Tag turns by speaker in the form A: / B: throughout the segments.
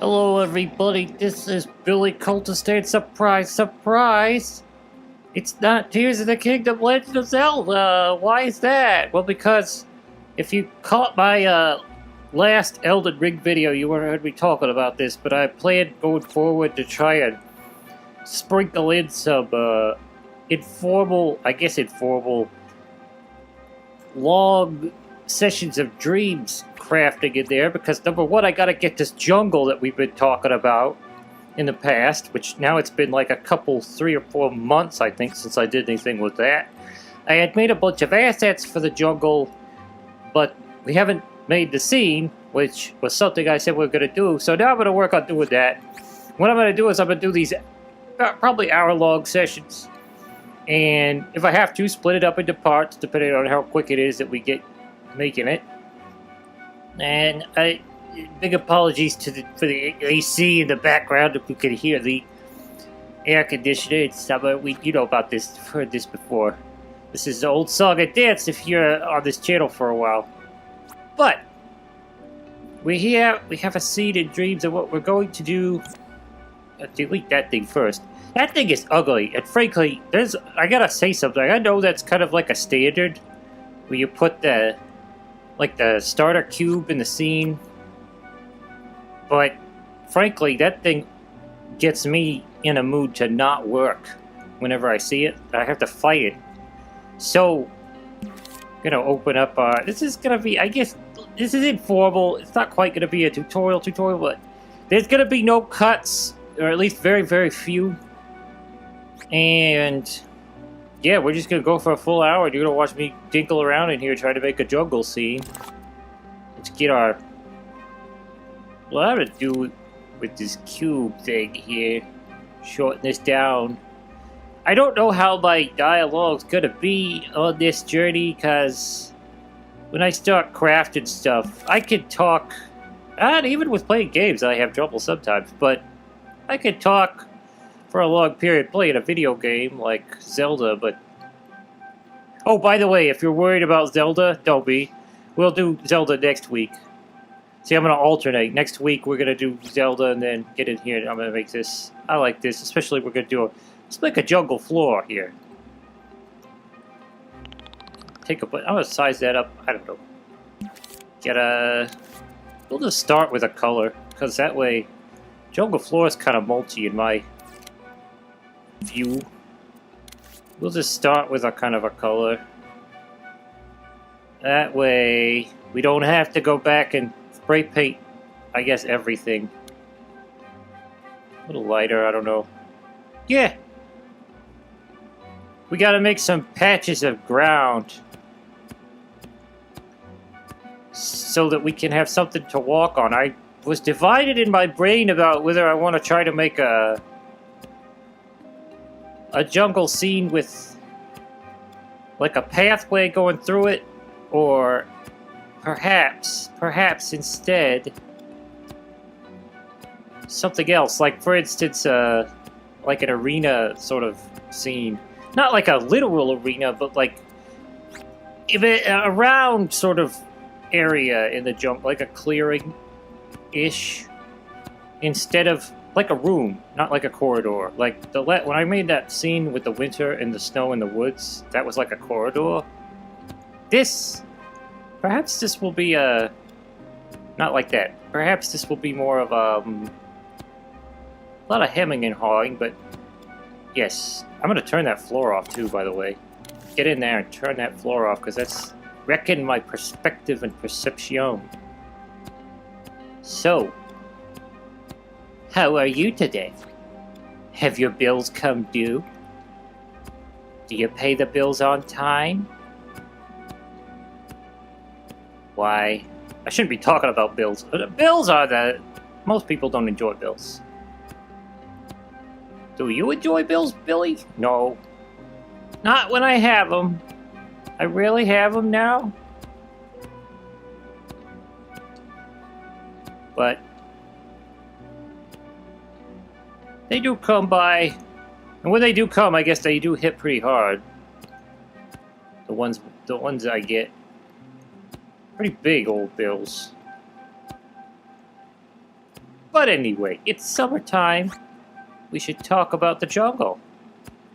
A: Hello everybody, this is Billy Cultist, and surprise, surprise! It's not Tears of the Kingdom Legend of Zelda! Why is that? Well, because if you caught my last Elden Ring video, you would have heard me talking about this, but I plan going forward to try and sprinkle in some informal, long sessions of dreams crafting in there, because number one, I gotta get this jungle that we've been talking about in the past, which now it's been like a couple, 3 or 4 months, I think, since I did anything with that. I had made a bunch of assets for the jungle, but we haven't made the scene, which was something I said we were gonna do, so now I'm gonna work on doing that. What I'm gonna do is I'm gonna do these probably hour-long sessions, and if I have to, split it up into parts, depending on how quick it is that we get making it. And big apologies for the AC in the background if we could hear the air conditioner. It's you know about this, I've heard this before. This is the old song and dance if you're on this channel for a while. But we have a scene in dreams, and what we're going to do. Delete that thing first. That thing is ugly, and frankly, I gotta say something. I know that's kind of like a standard where you put the starter cube in the scene, but frankly, that thing gets me in a mood to not work whenever I see it. I have to fight it. So, I'm gonna open up. This is gonna be, I guess, this is informal. It's not quite gonna be a tutorial, but there's gonna be no cuts, or at least very, very few. And yeah, we're just gonna go for a full hour. You're gonna watch me dinkle around in here trying to make a jungle scene. Let's get our... What I'm gonna do with this cube thing here, shorten this down. I don't know how my dialogue's gonna be on this journey, because when I start crafting stuff, I can talk. And even with playing games, I have trouble sometimes, but I can talk for a long period playing a video game like Zelda, but... Oh, by the way, if you're worried about Zelda, don't be. We'll do Zelda next week. See, I'm going to alternate. Next week, we're going to do Zelda, and then get in here, and I'm going to make this... I like this, especially we're going to do let's make a jungle floor here. I'm going to size that up. I don't know. We'll just start with a color, because that way, jungle floor is kind of multi in my view. We'll just start with a kind of a color. That way, we don't have to go back and spray paint, I guess, everything. A little lighter, I don't know. Yeah! We gotta make some patches of ground so that we can have something to walk on. I was divided in my brain about whether I want to try to make a jungle scene with like a pathway going through it, or perhaps instead something else, like for instance like an arena sort of scene, not like a literal arena, but like a round sort of area in the jungle, like a clearing ish, instead of like a room, not like a corridor. Like when I made that scene with the winter and the snow in the woods, that was like a corridor. Perhaps this will be not like that. Perhaps this will be more of a lot of hemming and hawing, but yes. I'm gonna turn that floor off too, by the way. Get in there and turn that floor off, because that's wrecking my perspective and perception. So, how are you today? Have your bills come due? Do you pay the bills on time? Why? I shouldn't be talking about bills. Bills are most people don't enjoy bills. Do you enjoy bills, Billy? No. Not when I have them. I really have them now. But they do come by, and when they do come, I guess they do hit pretty hard. The ones I get. Pretty big old bills. But anyway, it's summertime. We should talk about the jungle.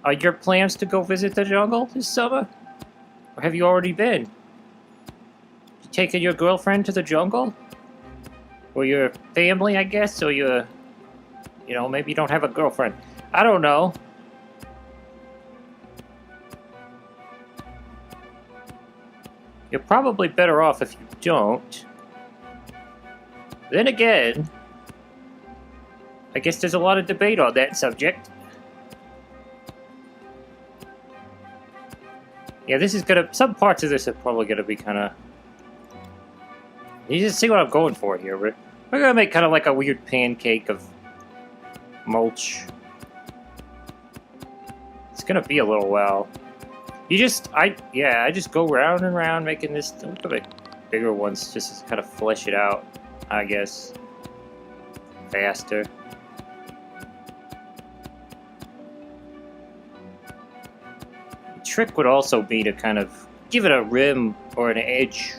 A: Are your plans to go visit the jungle this summer? Or have you already been? You taking your girlfriend to the jungle? Or your family, I guess? Or your... You know, maybe you don't have a girlfriend. I don't know. You're probably better off if you don't. Then again, I guess there's a lot of debate on that subject. Yeah, this is gonna... Some parts of this are probably gonna be kind of... You just see what I'm going for here. We're gonna make kind of like a weird pancake of mulch. It's gonna be a little while. I just go round and round making this. Look at the bigger ones, just to kind of flesh it out, I guess. Faster. The trick would also be to kind of give it a rim or an edge.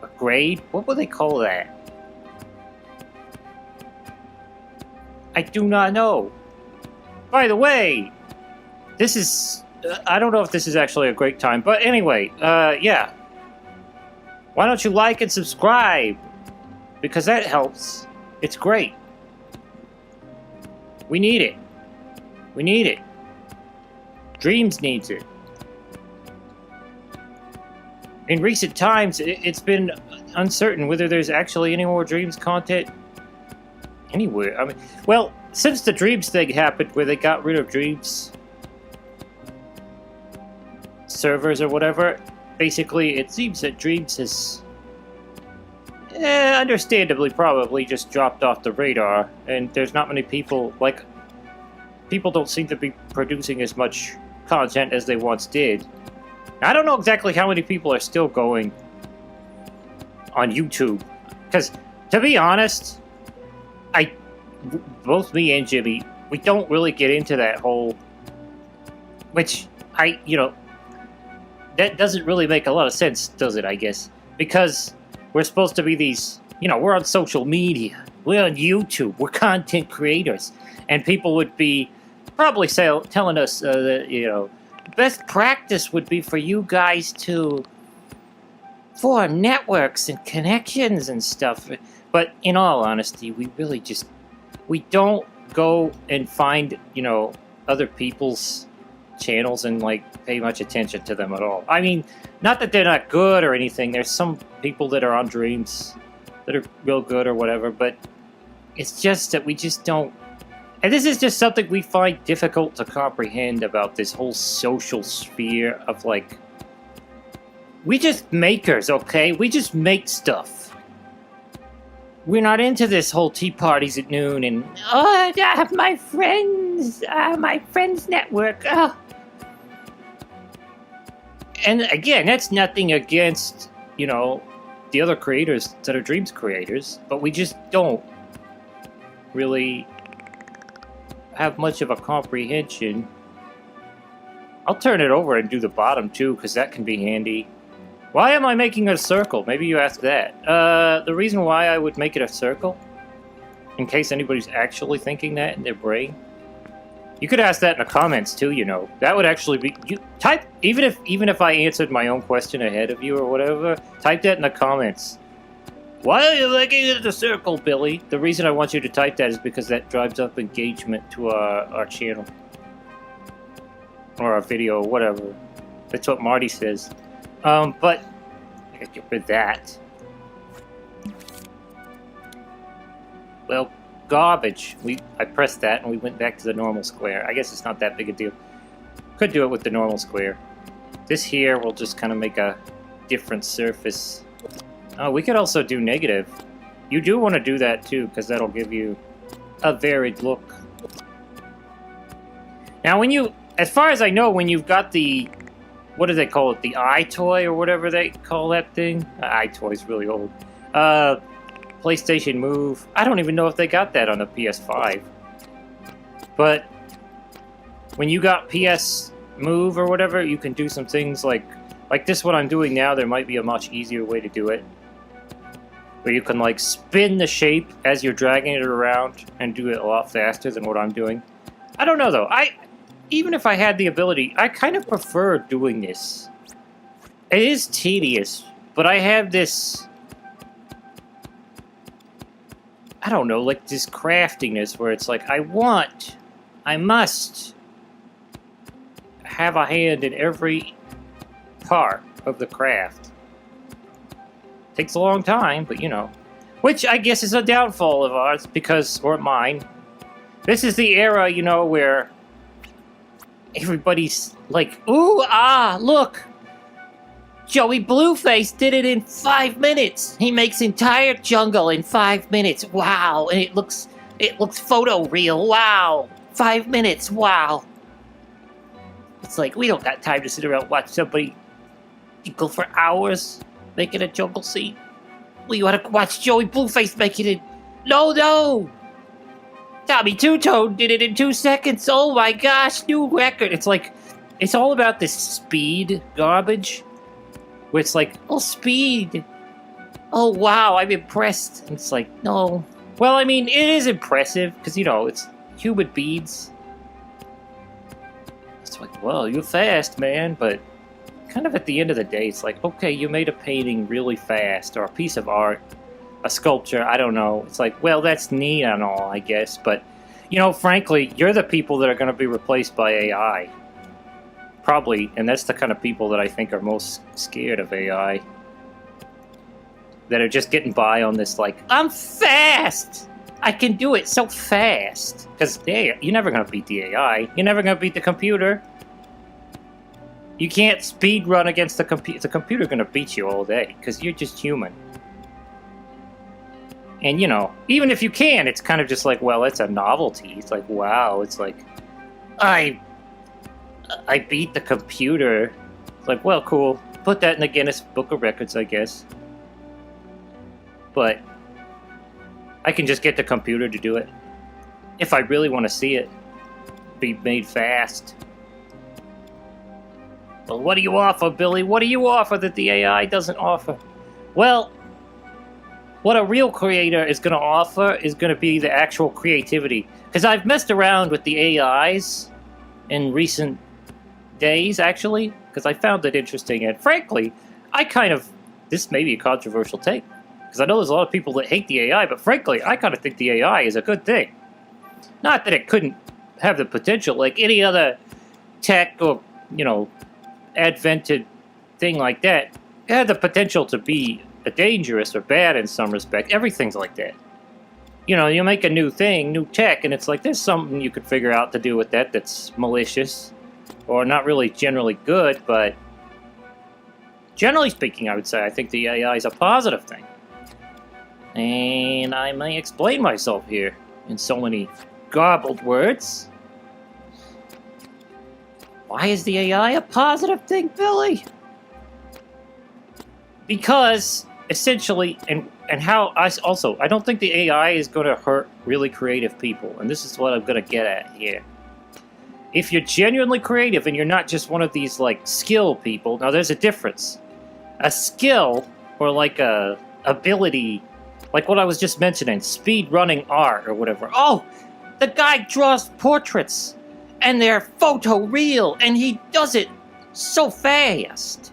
A: A grade? What would they call that? I do not know. By the way, this is... I don't know if this is actually a great time, but anyway, yeah. Why don't you like and subscribe? Because that helps. It's great. We need it. We need it. Dreams needs it. In recent times, it's been uncertain whether there's actually any more Dreams content anywhere. I mean, well, since the Dreams thing happened where they got rid of Dreams servers or whatever, basically it seems that Dreams has understandably probably just dropped off the radar, and there's not many people, like, people don't seem to be producing as much content as they once did. I don't know exactly how many people are still going on YouTube, because to be honest, both me and Jimmy, we don't really get into that whole, which that doesn't really make a lot of sense, does it, I guess? Because we're supposed to be these, we're on social media, we're on YouTube, we're content creators, and people would be probably telling us that, best practice would be for you guys to form networks and connections and stuff. But in all honesty, we really we don't go and find, other people's channels and, pay much attention to them at all. I mean, not that they're not good or anything. There's some people that are on Dreams that are real good or whatever, but it's just that we just don't. And this is just something we find difficult to comprehend about this whole social sphere of, we just makers, okay? We just make stuff. We're not into this whole tea parties at noon and, my friends network, And again, that's nothing against, the other creators that are Dreams creators, but we just don't really have much of a comprehension. I'll turn it over and do the bottom too, because that can be handy. Why am I making a circle? Maybe you asked that. The reason why I would make it a circle, in case anybody's actually thinking that in their brain, you could ask that in the comments too. That would actually be type. Even if I answered my own question ahead of you or whatever, type that in the comments. Why are you making it a circle, Billy? The reason I want you to type that is because that drives up engagement to our channel or our video, or whatever. That's what Marty says. But I gotta get rid of that. Well, garbage. I pressed that and we went back to the normal square. I guess it's not that big a deal. Could do it with the normal square. This here will just kind of make a different surface. Oh, we could also do negative. You do want to do that too, because that'll give you a varied look. Now, as far as I know, when you've got the, what do they call it? The iToy or whatever they call that thing? iToy's really old. PlayStation Move. I don't even know if they got that on the PS5. But when you got PS Move or whatever, you can do some things like this one I'm doing now. There might be a much easier way to do it. where you can like spin the shape as you're dragging it around and do it a lot faster than what I'm doing. I don't know though. Even if I had the ability, I kind of prefer doing this. It is tedious, but I have this, I don't know, like this craftiness where it's like I must have a hand in every part of the craft. Takes a long time, but you know. Which I guess is a downfall of ours, or mine. This is the era, you know, where everybody's like, ooh, look! Joey Blueface did it in 5 minutes! He makes entire jungle in 5 minutes, wow! And it looks photoreal, wow! 5 minutes, wow! It's like, we don't got time to sit around and watch somebody go for hours making a jungle scene. We ought to watch Joey Blueface making it. No! Tommy Two-Tone did it in 2 seconds. Oh my gosh, new record. It's like, it's all about this speed garbage. Where it's like, oh, speed. Oh, wow, I'm impressed. And it's like, no. Well, I mean, it is impressive, because, you know, it's human beads. It's like, well, you're fast, man, but kind of at the end of the day, it's like, okay, you made a painting really fast, or a piece of art, a sculpture, I don't know. It's like, well, that's neat and all, I guess, but, you know, frankly, you're the people that are going to be replaced by AI. Probably, and that's the kind of people that I think are most scared of AI. That are just getting by on this, like, I'm fast! I can do it so fast! Because, hey, you're never going to beat the AI. You're never going to beat the computer. You can't speed run against the computer. The computer's going to beat you all day, because you're just human. And, you know, even if you can, it's kind of just like, well, it's a novelty. It's like, wow, it's like, I beat the computer. It's like, well, cool. Put that in the Guinness Book of Records, I guess. But I can just get the computer to do it. If I really want to see it be made fast. Well, what do you offer, Billy? What do you offer that the AI doesn't offer? Well, what a real creator is going to offer is going to be the actual creativity. Because I've messed around with the AIs in recent days, actually, because I found it interesting. And frankly, this may be a controversial take, because I know there's a lot of people that hate the AI, but frankly, I kind of think the AI is a good thing. Not that it couldn't have the potential, like any other tech or, you know, advented thing like that. It had the potential to be dangerous or bad in some respect. Everything's like that. You know, you make a new thing, new tech, and it's like there's something you could figure out to do with that that's malicious or not really generally good, but generally speaking, I would say I think the AI is a positive thing. And I may explain myself here in so many garbled words. Why is the AI a positive thing, Billy? Because, essentially, and how I don't think the AI is going to hurt really creative people. And this is what I'm going to get at here. If you're genuinely creative and you're not just one of these, like, skill people, now there's a difference. A skill, or like a ability, like what I was just mentioning, speed running art or whatever. Oh, the guy draws portraits, and they're photoreal, and he does it so fast.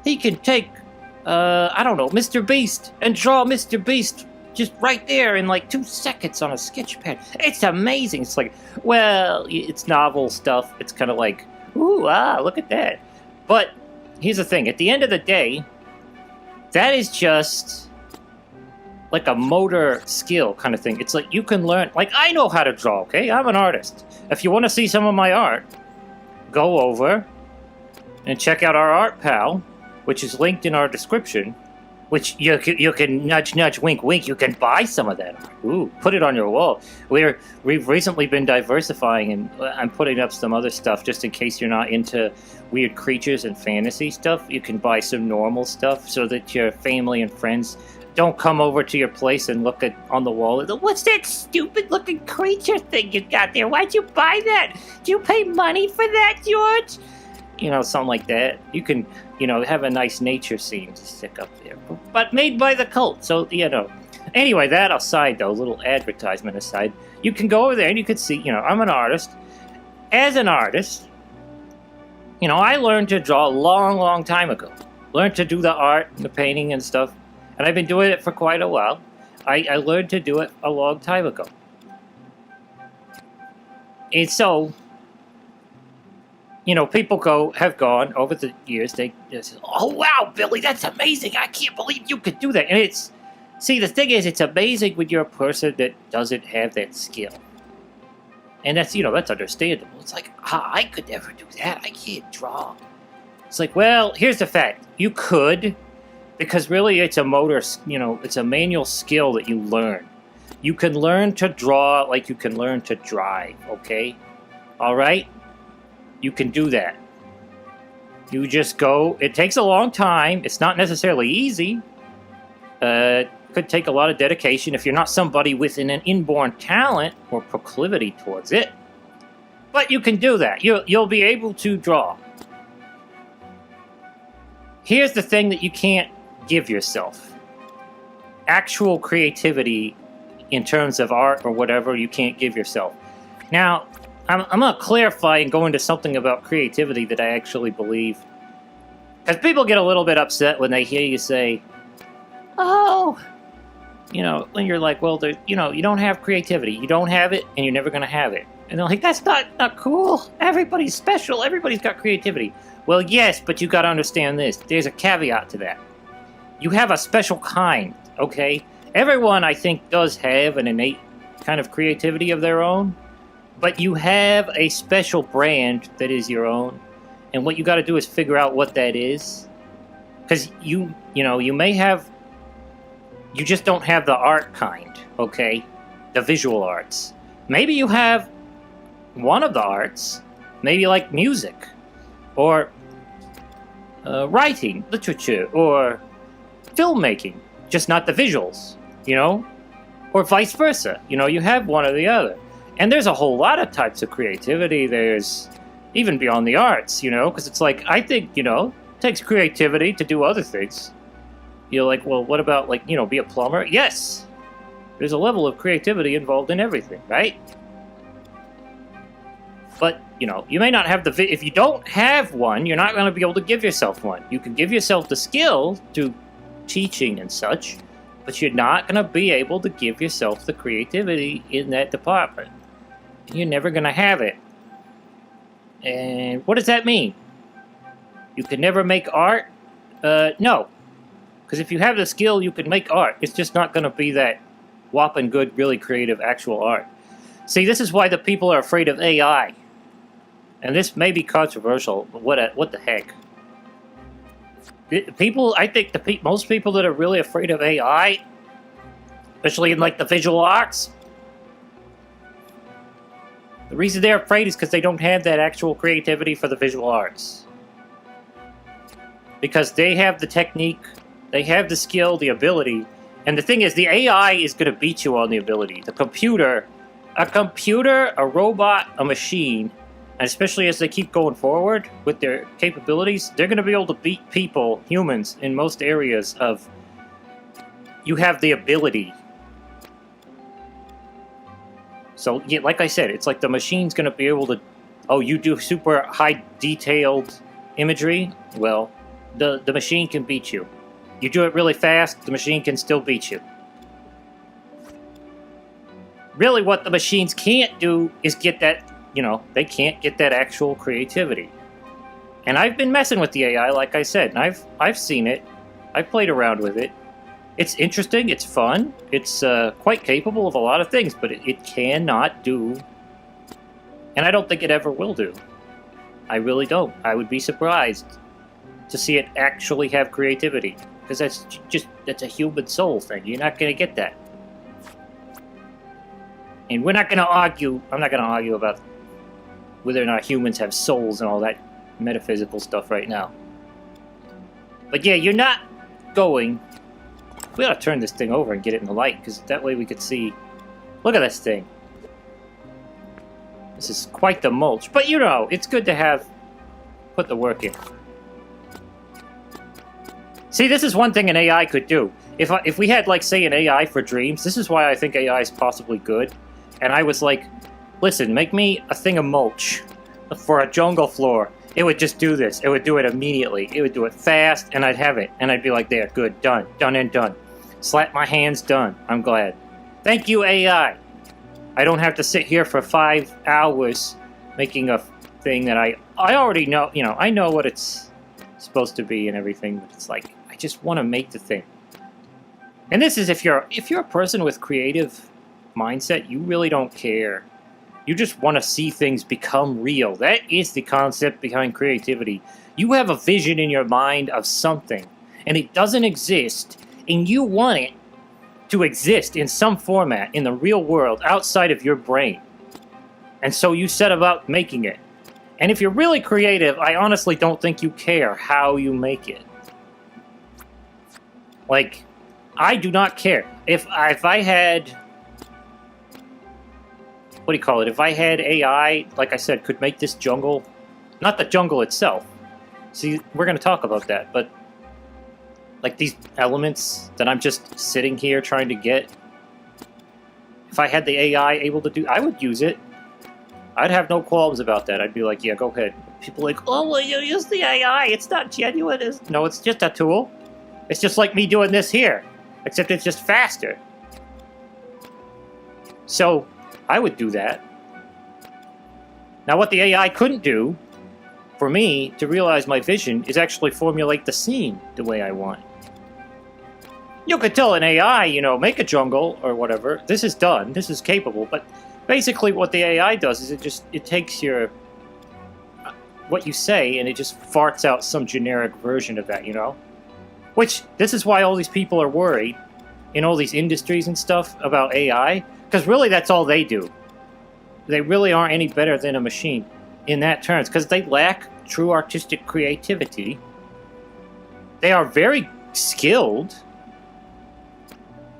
A: He can take, I don't know, Mr. Beast, and draw Mr. Beast just right there in like 2 seconds on a sketch pad. It's amazing. It's like, well, it's novel stuff. It's kind of like, ooh, look at that. But here's the thing. At the end of the day, that is just like a motor skill kind of thing. It's like you can learn. Like, I know how to draw, okay? I'm an artist. If you want to see some of my art, go over and check out our art pal, which is linked in our description, which you can nudge, nudge, wink, wink. You can buy some of that art. Ooh, put it on your wall. We've recently been diversifying, and I'm putting up some other stuff just in case you're not into weird creatures and fantasy stuff. You can buy some normal stuff so that your family and friends don't come over to your place and look at on the wall. What's that stupid looking creature thing you got there? Why'd you buy that? Do you pay money for that, George? something like that. You can, have a nice nature scene to stick up there. But made by the cult, so, Anyway, that aside, though, little advertisement aside, you can go over there and you can see, I'm an artist. As an artist, I learned to draw a long, long time ago. Learned to do the art, the painting and stuff. And I've been doing it for quite a while. I learned to do it a long time ago. And so, people have gone over the years, they say, oh, wow, Billy, that's amazing. I can't believe you could do that. And see, the thing is, it's amazing when you're a person that doesn't have that skill. And that's, that's understandable. It's like, I could never do that. I can't draw. It's like, well, here's the fact. You could, because really it's a motor, it's a manual skill that you learn. You can learn to draw like you can learn to drive, okay? All right? You can do that. You just go. It takes a long time. It's not necessarily easy. It could take a lot of dedication if you're not somebody with an inborn talent or proclivity towards it. But you can do that. You'll be able to draw. Here's the thing that you can't give yourself. Actual creativity in terms of art or whatever, you can't give yourself. Now, I'm going to clarify and go into something about creativity that I actually believe. Because people get a little bit upset when they hear you say, oh, when you're like, well, you don't have creativity. You don't have it, and you're never going to have it. And they're like, that's not cool. Everybody's special. Everybody's got creativity. Well, yes, but you got to understand this. There's a caveat to that. You have a special kind, okay? Everyone, I think, does have an innate kind of creativity of their own. But you have a special brand that is your own. And what you got to do is figure out what that is. Because you may have... You just don't have the art kind, okay? The visual arts. Maybe you have one of the arts. Maybe like music. Or writing, literature, or filmmaking. Just not the visuals, Or vice versa. You have one or the other. And there's a whole lot of types of creativity. There's even beyond the arts, because it's like, I think, it takes creativity to do other things. You're like, well, what about, be a plumber? Yes! There's a level of creativity involved in everything, right? But, you may not have if you don't have one, you're not going to be able to give yourself one. You can give yourself the skill to teaching and such, but you're not going to be able to give yourself the creativity in that department. You're never going to have it. And what does that mean? You can never make art? No. Because if you have the skill, you can make art. It's just not going to be that whopping good, really creative, actual art. See, this is why the people are afraid of AI. And this may be controversial, but what the heck? I think most people that are really afraid of AI, especially in the visual arts, the reason they're afraid is because they don't have that actual creativity for the visual arts. Because they have the technique, they have the skill, the ability, and the thing is, the AI is going to beat you on the ability. A computer, a robot, a machine, and especially as they keep going forward with their capabilities, they're going to be able to beat people, humans, in most areas of... You have the ability. So, yeah, like I said, it's like the machine's going to be able to... Oh, you do super high detailed imagery? Well, the machine can beat you. You do it really fast, the machine can still beat you. Really, what the machines can't do is get that... they can't get that actual creativity. And I've been messing with the AI, like I said, and I've seen it. I've played around with it. It's interesting, it's fun, it's quite capable of a lot of things, but it cannot do... And I don't think it ever will do. I really don't. I would be surprised to see it actually have creativity. Because that's a human soul thing. You're not going to get that. And we're not going to argue... I'm not going to argue about whether or not humans have souls and all that metaphysical stuff right now. But yeah, you're not going... We ought to turn this thing over and get it in the light, because that way we could see... Look at this thing. This is quite the mulch. But it's good to have put the work in. See, this is one thing an AI could do. If we had, like, say, an AI for dreams, this is why I think AI is possibly good. And I was like, listen, make me a thing of mulch for a jungle floor. It would just do this. It would do it immediately. It would do it fast, and I'd have it. And I'd be like, there, good, done, done and done. Slap my hands, done. I'm glad. Thank you, AI. I don't have to sit here for 5 hours making a thing that I already know. You know, I know what it's supposed to be and everything, but it's like, I just want to make the thing. And this is if you're a person with creative mindset, you really don't care. You just want to see things become real. That is the concept behind creativity. You have a vision in your mind of something, and it doesn't exist, and you want it to exist in some format in the real world outside of your brain. And so you set about making it. And if you're really creative, I honestly don't think you care how you make it. Like, I do not care. If I had... What do you call it? If I had AI, like I said, could make this jungle... Not the jungle itself. See, we're going to talk about that, but... Like these elements that I'm just sitting here trying to get... If I had the AI able to do... I would use it. I'd have no qualms about that. I'd be like, yeah, go ahead. People are like, oh, well, you use the AI. It's not genuine. No, it's just a tool. It's just like me doing this here. Except it's just faster. So, I would do that. Now, what the AI couldn't do, for me, to realize my vision, is actually formulate the scene the way I want. You could tell an AI, you know, make a jungle, or whatever. This is done. This is capable, but... Basically, what the AI does is it takes your what you say and it just farts out some generic version of that, you know? Which, this is why all these people are worried in all these industries and stuff about AI, because really that's all they do. They really aren't any better than a machine in that terms, because they lack true artistic creativity. They are very skilled.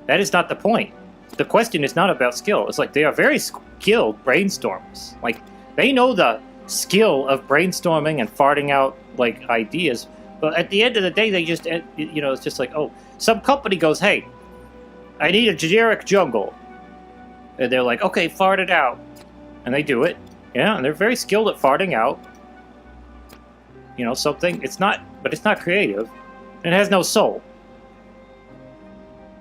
A: That is not the point. The question is not about skill. It's like they are very skilled brainstormers. Like, they know the skill of brainstorming and farting out, like, ideas. But at the end of the day, they just, you know, it's just like, oh, some company goes, hey, I need a generic jungle. And they're like, okay, fart it out. And they do it. Yeah, and they're very skilled at farting out. You know, something. It's not, but it's not creative. And it has no soul.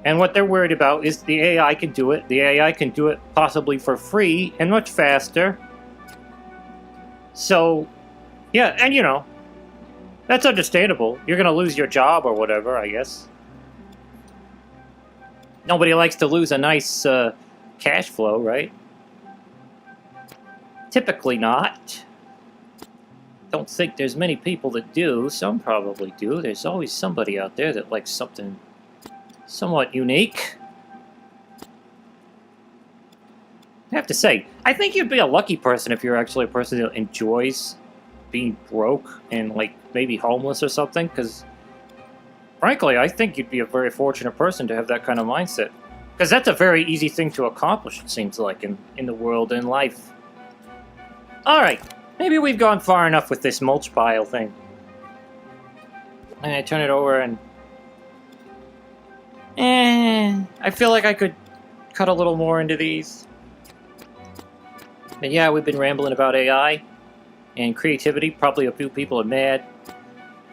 A: And what they're worried about is the AI can do it. The AI can do it possibly for free and much faster. So, yeah, and you know, that's understandable. You're going to lose your job or whatever, I guess. Nobody likes to lose a nice cash flow, right? Typically not. Don't think there's many people that do. Some probably do. There's always somebody out there that likes something somewhat unique. I have to say, I think you'd be a lucky person if you're actually a person that enjoys being broke and, like, maybe homeless or something, because, frankly, I think you'd be a very fortunate person to have that kind of mindset. Because that's a very easy thing to accomplish, it seems like, in the world and life. Alright, maybe we've gone far enough with this mulch pile thing. And I turn it over and... I feel like I could cut a little more into these. And yeah, we've been rambling about AI and creativity. Probably a few people are mad.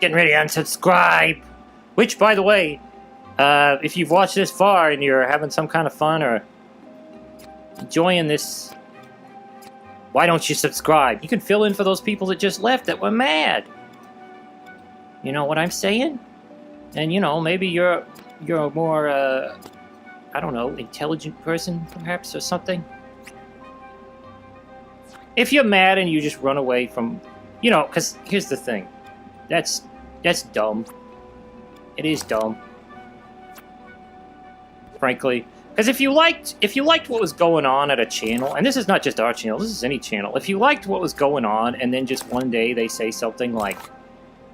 A: Getting ready to unsubscribe. Which, by the way, if you've watched this far and you're having some kind of fun or enjoying this, why don't you subscribe? You can fill in for those people that just left that were mad. You know what I'm saying? And, you know, maybe you're a more, I don't know, intelligent person, perhaps, or something. If you're mad and you just run away from, you know, because here's the thing. That's dumb. It is dumb. Frankly. Because if you liked what was going on at a channel, and this is not just our channel, this is any channel. If you liked what was going on, and then just one day they say something like,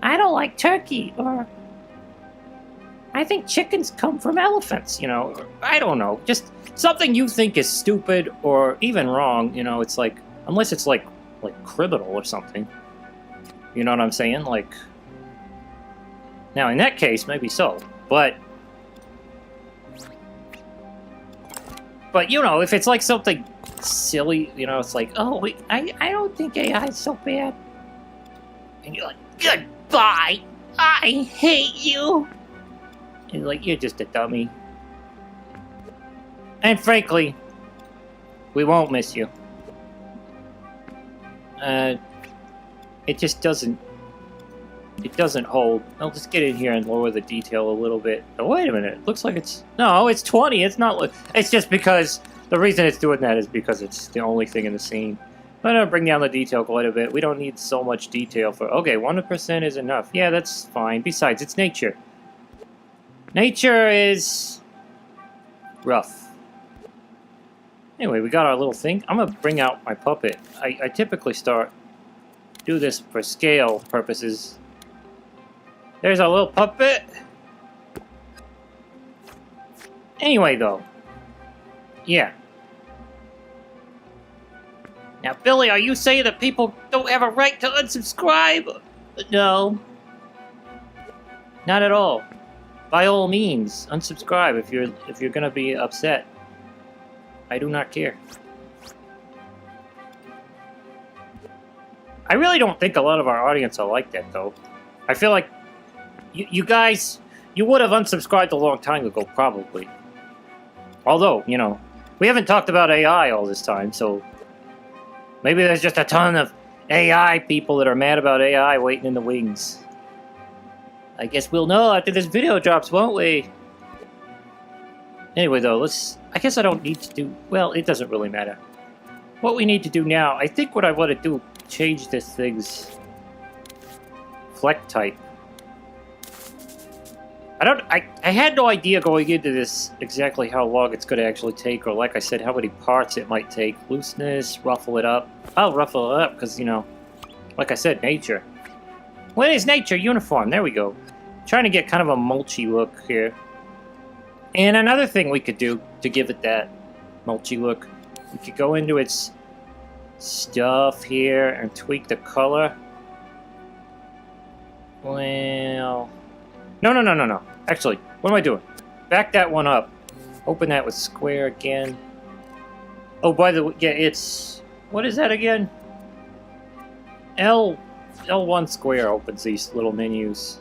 A: I don't like turkey, or I think chickens come from elephants, you know, or, I don't know, just something you think is stupid or even wrong, you know, it's like, unless it's like criminal or something, You know what I'm saying? Like, now in that case, maybe so. But you know, if it's like something silly, you know, it's like, oh, I don't think AI is so bad. And you're like, goodbye! I hate you! And like, you're just a dummy. And frankly, we won't miss you. It just doesn't... It doesn't hold. I'll just get in here and lower the detail a little bit. Oh, wait a minute. It looks like it's... No, it's 20. It's not... It's just because... The reason it's doing that is because it's the only thing in the scene. I'm going to bring down the detail quite a bit. We don't need so much detail for... Okay, 1% is enough. Yeah, that's fine. Besides, it's nature. Nature is... rough. Anyway, we got our little thing. I'm going to bring out my puppet. I typically do this for scale purposes. There's our little puppet. Anyway, though. Yeah. Now, Billy, are you saying that people don't have a right to unsubscribe? No. Not at all. By all means, unsubscribe if you're gonna be upset. I do not care. I really don't think a lot of our audience are like that, though. I feel like you guys, you would have unsubscribed a long time ago, probably. Although, you know, we haven't talked about AI all this time, so maybe there's just a ton of AI people that are mad about AI waiting in the wings. I guess we'll know after this video drops, won't we? Anyway, though, I guess I don't need to do... Well, it doesn't really matter. What we need to do now, I think what I want to do, change this thing's fleck type. I had no idea going into this exactly how long it's going to actually take, or like I said, how many parts it might take. Looseness, ruffle it up. I'll ruffle it up because, you know, like I said, nature. When is nature uniform? There we go. Trying to get kind of a mulchy look here. And another thing we could do to give it that mulchy look, we could go into its stuff here and tweak the color. Well... No. Actually, what am I doing? Back that one up. Open that with square again. Oh, by the way, yeah, it's... What is that again? L1 square opens these little menus.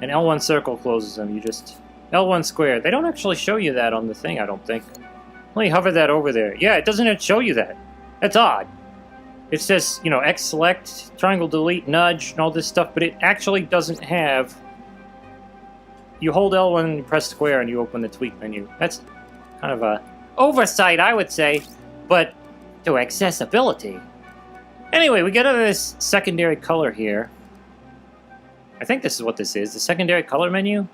A: And L1 circle closes them. You just... L1 square. They don't actually show you that on the thing, I don't think. Let me hover that over there. Yeah, it doesn't show you that. That's odd. It says, you know, X select, triangle delete, nudge, and all this stuff, but it actually doesn't have... You hold L1 and you press square and you open the tweak menu. That's kind of a oversight, I would say, but to accessibility. Anyway, we get to this secondary color here. I think this is what this is. The secondary color menu,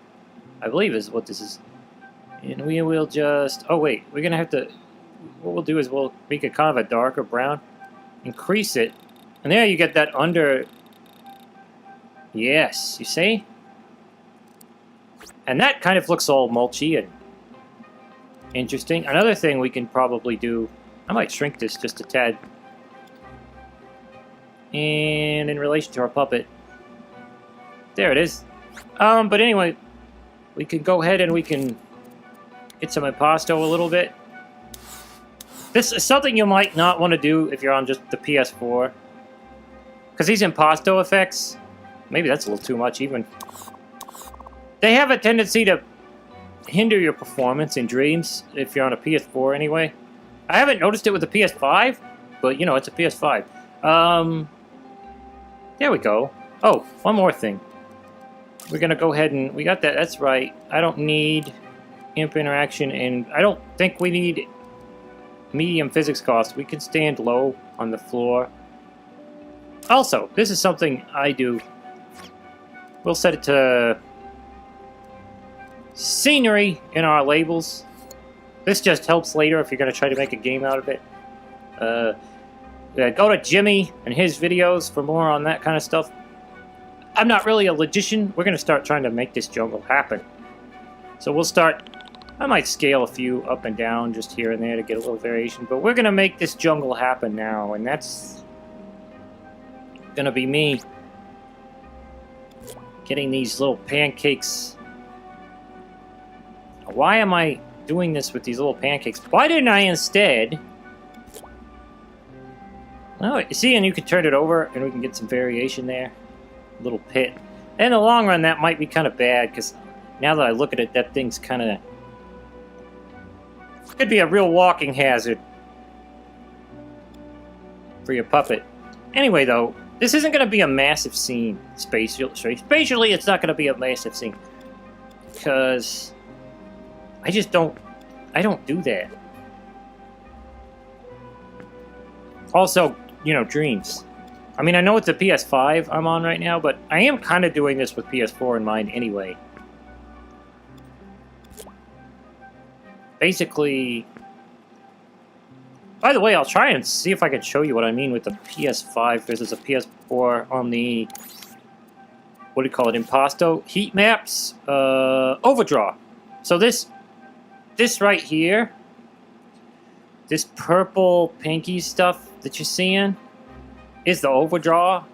A: I believe, is what this is. And we will just... Oh, wait. We're going to have to... What we'll do is we'll make it kind of a darker brown. Increase it. And there you get that under... Yes, you see? And that kind of looks all mulchy and interesting. Another thing we can probably do... I might shrink this just a tad. And in relation to our puppet... There it is. But anyway, we can go ahead and we can get some impasto a little bit. This is something you might not want to do if you're on just the PS4. Because these impasto effects, maybe that's a little too much even. They have a tendency to hinder your performance in Dreams if you're on a PS4 anyway. I haven't noticed it with the PS5, but you know, it's a PS5. There we go. Oh, one more thing. We're going to go ahead and... We got that. That's right. I don't need imp interaction, and I don't think we need medium physics cost. We can stand low on the floor. Also, this is something I do. We'll set it to scenery in our labels. This just helps later if you're going to try to make a game out of it. Go to Jimmy and his videos for more on that kind of stuff. I'm not really a logician. We're going to start trying to make this jungle happen. So we'll start... I might scale a few up and down just here and there to get a little variation. But we're going to make this jungle happen now. And that's gonna be me getting these little pancakes. Why am I doing this with these little pancakes? Why didn't I instead... Oh, you see, and you can turn it over, and we can get some variation there. A little pit. In the long run, that might be kind of bad, because now that I look at it, that thing's kind of... Could be a real walking hazard for your puppet. Anyway, though, this isn't going to be a massive scene, spatially, it's not going to be a massive scene. Because I just don't... I don't do that. Also, you know, dreams. I mean, I know it's a PS5 I'm on right now, but I am kind of doing this with PS4 in mind anyway. Basically... By the way, I'll try and see if I can show you what I mean with the PS5 versus a PS4 on the... What do you call it? Impasto? Heat maps? Overdraw. So this right here, this purple pinky stuff that you're seeing is the overdraw,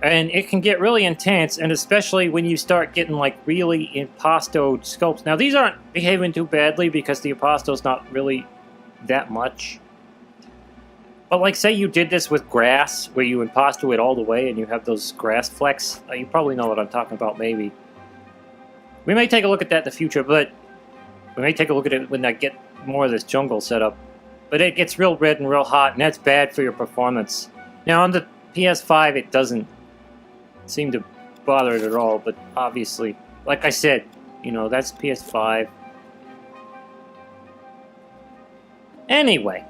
A: and it can get really intense, and especially when you start getting like really impastoed sculpts. Now these aren't behaving too badly because the impasto's not really that much. But like say you did this with grass, where you impasto it all the way and you have those grass flecks. You probably know what I'm talking about, maybe. We may take a look at that in the future, but we may take a look at it when I get more of this jungle set up. But it gets real red and real hot, and that's bad for your performance. Now on the PS5 it doesn't seem to bother it at all, but obviously, like I said, you know, that's PS5. Anyway.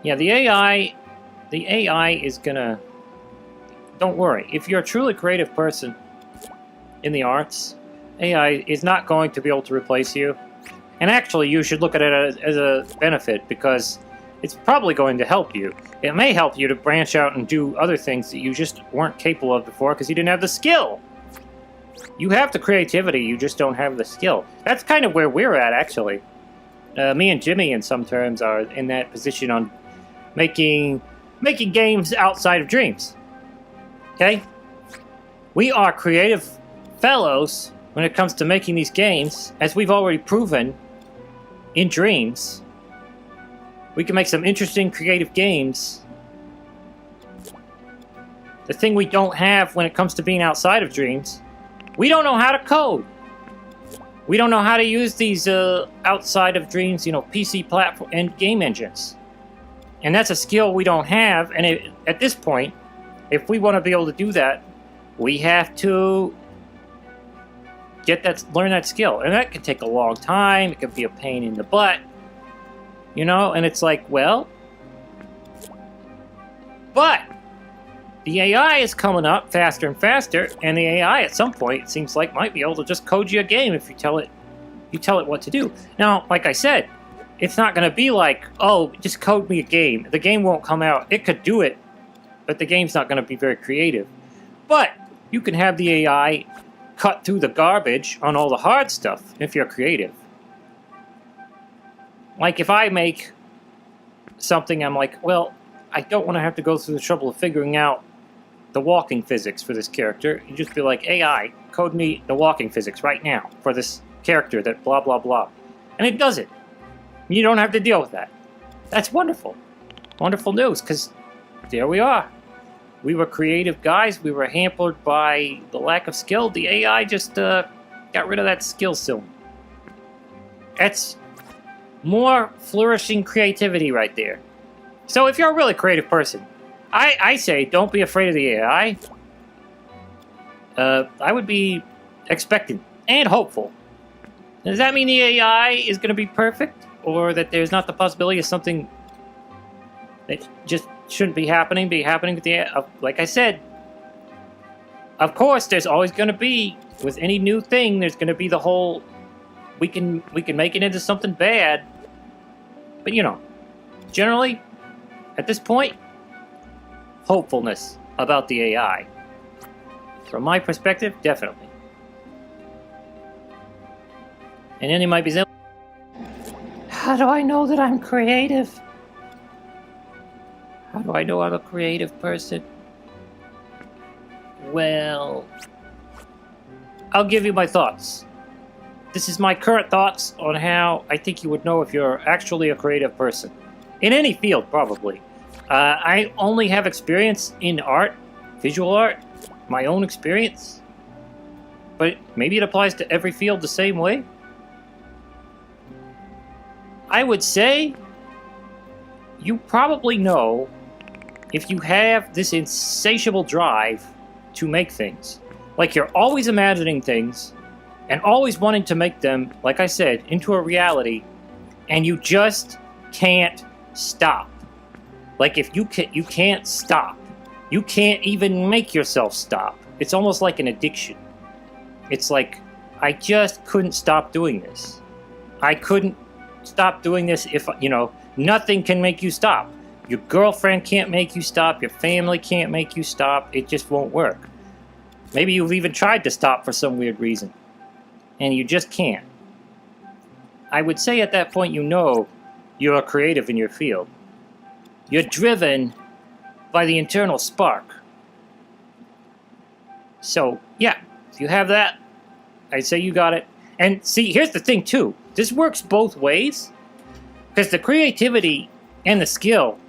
A: Yeah, the AI is gonna... Don't worry, if you're a truly creative person in the arts, AI is not going to be able to replace you. And actually, you should look at it as a benefit, because it's probably going to help you. It may help you to branch out and do other things that you just weren't capable of before because you didn't have the skill. You have the creativity, you just don't have the skill. That's kind of where we're at, actually. Me and Jimmy, in some terms, are in that position on making games outside of dreams. Okay? We are creative fellows when it comes to making these games, as we've already proven in dreams. We can make some interesting creative games. The thing we don't have when it comes to being outside of dreams, we don't know how to code. We don't know how to use these outside of dreams, you know, PC platform and game engines. And that's a skill we don't have, and at this point, if we want to be able to do that, we have to learn that skill. And that can take a long time, it can be a pain in the butt, you know, and it's like, well, but the AI is coming up faster and faster, and the AI at some point, it seems like, might be able to just code you a game if you tell it what to do. Now, like I said, it's not going to be like, oh, just code me a game. The game won't come out. It could do it, but the game's not going to be very creative. But you can have the AI cut through the garbage on all the hard stuff if you're creative. Like if I make something, I'm like, well, I don't want to have to go through the trouble of figuring out the walking physics for this character. You just be like, AI, code me the walking physics right now for this character that blah, blah, blah. And it does it. You don't have to deal with that. That's wonderful. Wonderful news, because there we are. We were creative guys. We were hampered by the lack of skill. The AI just got rid of that skill soon. That's more flourishing creativity right there. So if you're a really creative person, I say don't be afraid of the AI. I would be expectant and hopeful. Does that mean the AI is going to be perfect? Or that there's not the possibility of something that just shouldn't be happening with the AI? Like I said, of course, there's always going to be, with any new thing, there's going to be the whole, we can make it into something bad. But, you know, generally, at this point, hopefulness about the AI. From my perspective, definitely. And then you might be saying, how do I know that I'm creative? How do I know I'm a creative person? Well, I'll give you my thoughts. This is my current thoughts on how I think you would know if you're actually a creative person. In any field, probably. I only have experience in art, visual art, my own experience. But maybe it applies to every field the same way. I would say you probably know if you have this insatiable drive to make things. Like you're always imagining things and always wanting to make them, like I said, into a reality, and you just can't stop. Like if you can't stop. You can't even make yourself stop. It's almost like an addiction. It's like, I just couldn't stop doing this. I couldn't stop doing this if, nothing can make you stop. Your girlfriend can't make you stop. Your family can't make you stop. It just won't work. Maybe you've even tried to stop for some weird reason. And you just can't. I would say at that point you know you're a creative in your field. You're driven by the internal spark. So, yeah, if you have that, I'd say you got it. And see, here's the thing too. This works both ways. Because the creativity and the skill,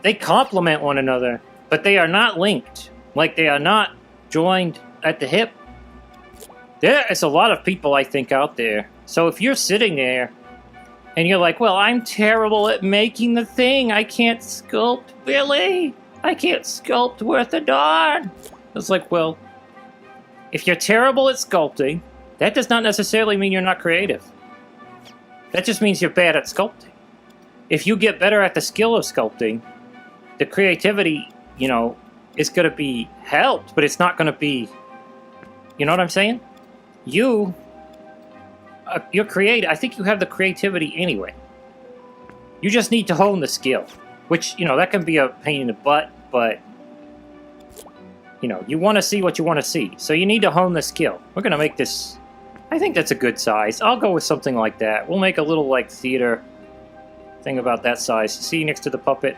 A: they complement one another, but they are not linked. Like they are not joined at the hip. There is a lot of people, I think, out there. So if you're sitting there and you're like, well, I'm terrible at making the thing. I can't sculpt, Billy. I can't sculpt worth a darn. It's like, well, if you're terrible at sculpting, that does not necessarily mean you're not creative. That just means you're bad at sculpting. If you get better at the skill of sculpting, the creativity, is going to be helped, but it's not going to be, you know what I'm saying? You're creative. I think you have the creativity anyway. You just need to hone the skill, which, that can be a pain in the butt, but, you want to see what you want to see. So you need to hone the skill. We're going to make this, I think that's a good size. I'll go with something like that. We'll make a little, theater thing about that size. See next to the puppet?